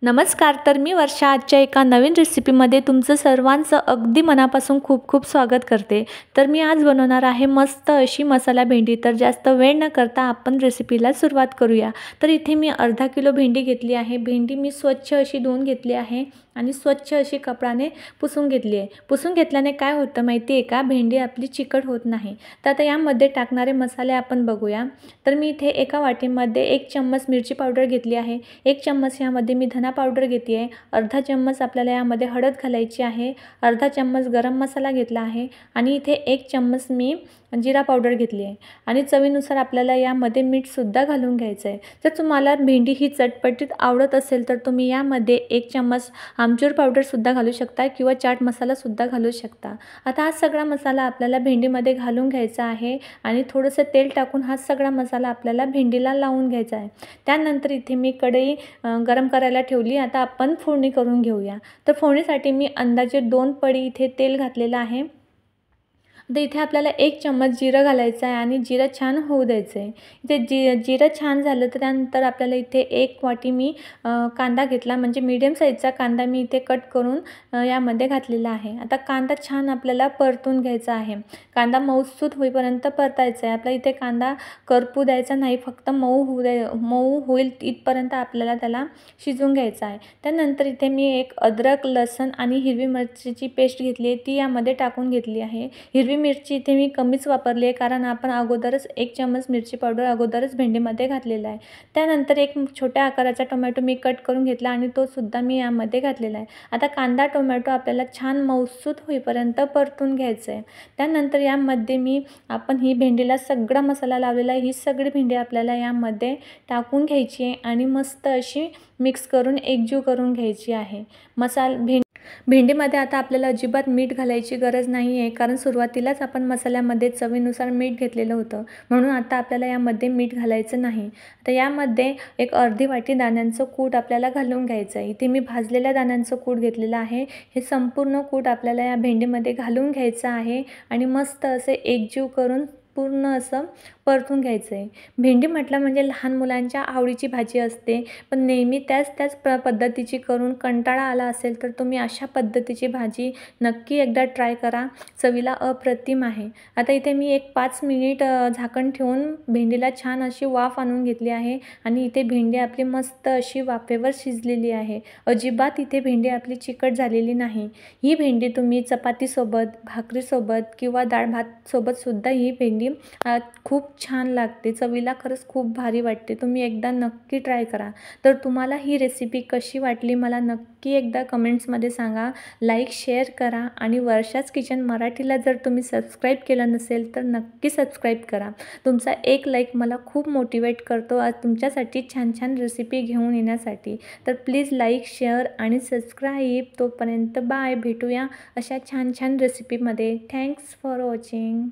नमस्कार. तर मी वर्षा आजच्या एका नवीन रेसिपीमध्ये तुमचं सर्वांचं अगदी मनापासून खूप खूप स्वागत करते. तर मी आज बनवणार आहे मस्त अशी मसाला भेंडी. तर जास्त वेळ न करता आपण रेसिपीला सुरुवात करूया. तर इथे मी अर्धा किलो भेंडी घेतली आहे. भेंडी मी स्वच्छ अशी धुवून घेतली आहे आणि स्वच्छ अशी कपड्याने पुसून घेतली आहे. पुसून घेतल्याने काय होतं माहिती आहे का, भेंडी आपली चिकट होत नाही. तर आता यामध्ये टाकणारे मसाले आपण बघूया. तर मी इथे एका वाटीमध्ये 1 चम्मच मिरची पावडर घेतली आहे. 1 चम्मच यामध्ये मी धना पावडर घेते आहे. अर्धा चम्मच आपल्याला यामध्ये हळद घालायची आहे. अर्धा चम्मच गरम मसाला घेतला आहे आणि इथे 1 चम्मच मी जिरा पावडर घेतली आहे आणि चवीनुसार आपल्याला यामध्ये मीठसुद्धा घालून घ्यायचं आहे. जर तुम्हाला भेंडी ही चटपटीत आवडत असेल तर तुम्ही यामध्ये 1 चम्मच आमचूर पावडरसुद्धा घालू शकता किंवा चाट मसालासुद्धा घालू शकता. आता हा सगळा मसाला आपल्याला भेंडीमध्ये घालून घ्यायचा आहे आणि थोडंसं तेल टाकून हा सगळा मसाला आपल्याला भेंडीला लावून घ्यायचा आहे. त्यानंतर इथे मी कढई गरम करायला ठेवली. आता आपण फोडणी करून घेऊया. तर फोडणीसाठी मी अंदाजे 2 पळी इथे तेल घातलेलं आहे. तर इथे आपल्याला 1 चम्मच जिरं घालायचं आहे आणि जिरं छान होऊ द्यायचं आहे. इथे जिरं छान झालं तर त्यानंतर आपल्याला इथे 1 वाटी मी कांदा घेतला, म्हणजे मीडियम साईजचा कांदा मी इथे कट करून यामध्ये घातलेला आहे. आता कांदा छान आपल्याला परतून घ्यायचा आहे. कांदा मऊसूत होईपर्यंत परतायचा आहे. आपला इथे कांदा करपू द्यायचा नाही, फक्त मऊ होईल इथपर्यंत आपल्याला त्याला शिजवून घ्यायचा आहे. त्यानंतर इथे मी एक अद्रक, लसूण आणि हिरवी मिरचीची पेस्ट घेतली आहे, ती यामध्ये टाकून घेतली आहे. हिरवी मिरची इथे मी कमीच वापरली आहे, कारण आपण अगोदरच 1 चम्मच मिरची पावडर अगोदरच भेंडीमध्ये घातलेला आहे. त्यानंतर एक छोट्या आकाराचा टोमॅटो मी कट करून घेतला आणि तो सुद्धा मी यामध्ये घातलेला आहे. आता कांदा टोमॅटो आपल्याला छान मऊसूत होईपर्यंत परतून घ्यायचं आहे. त्यानंतर यामध्ये आपण ही भेंडीला सगळा मसाला लावलेला आहे. ही सगळी भेंडी आपल्याला यामध्ये टाकून घ्यायची आहे आणि मस्त अशी मिक्स करून एकजीव करून घ्यायची आहे. भेंडीमध्ये आता आपल्याला अजिबात मीठ घालायची गरज नाही आहे, कारण सुरुवातीलाच आपण मसाल्यामध्ये चवीनुसार मीठ घेतलेलं होतं, म्हणून आता आपल्याला यामध्ये मीठ घालायचं नाही. तर यामध्ये एक अर्धी वाटी दाण्यांचं कूट आपल्याला घालून घ्यायचं आहे. इथे मी भाजलेल्या दाण्यांचं कूट घेतलेलं आहे. हे संपूर्ण कूट आपल्याला या भेंडीमध्ये घालून घ्यायचं आहे आणि मस्त असे एकजीव करून पूर्ण असं परतून घ्यायचं आहे. भेंडी म्हटलं म्हणजे लहान मुलांच्या आवडीची भाजी असते, पण नेहमी त्याच पद्धतीची करून कंटाळा आला असेल तर तुम्ही अशा पद्धतीची भाजी नक्की एकदा ट्राय करा. चवीला अप्रतिम आहे. आता इथे मी एक 5 मिनिट झाकण ठेवून भेंडीला छान अशी वाफ आणून घेतली आहे आणि इथे भेंडी आपली मस्त अशी वाफेवर शिजलेली आहे. अजिबात इथे भेंडी आपली चिकट झालेली नाही. ही भेंडी तुम्ही चपातीसोबत, भाकरीसोबत किंवा डाळ भातसोबतसुद्धा ही भेंडी खूप छान लागते. चवीला खरंच खूप भारी वाटते. तुम्ही एकदा नक्की ट्राय करा. तर तुम्हाला ही रेसिपी कशी वाटली मला नक्की एकदा कमेंट्समध्ये सांगा. लाईक, शेअर करा आणि वर्षाच किचन मराठीला जर तुम्ही सबस्क्राईब केलं नसेल तर नक्की सबस्क्राईब करा. तुमचा एक लाईक मला खूप मोटिवेट करतो आज तुमच्यासाठी छान छान रेसिपी घेऊन येण्यासाठी. तर प्लीज लाईक, शेअर आणि सबस्क्राईब. तोपर्यंत बाय. भेटूया अशा छान छान रेसिपीमध्ये. Thanks for watching.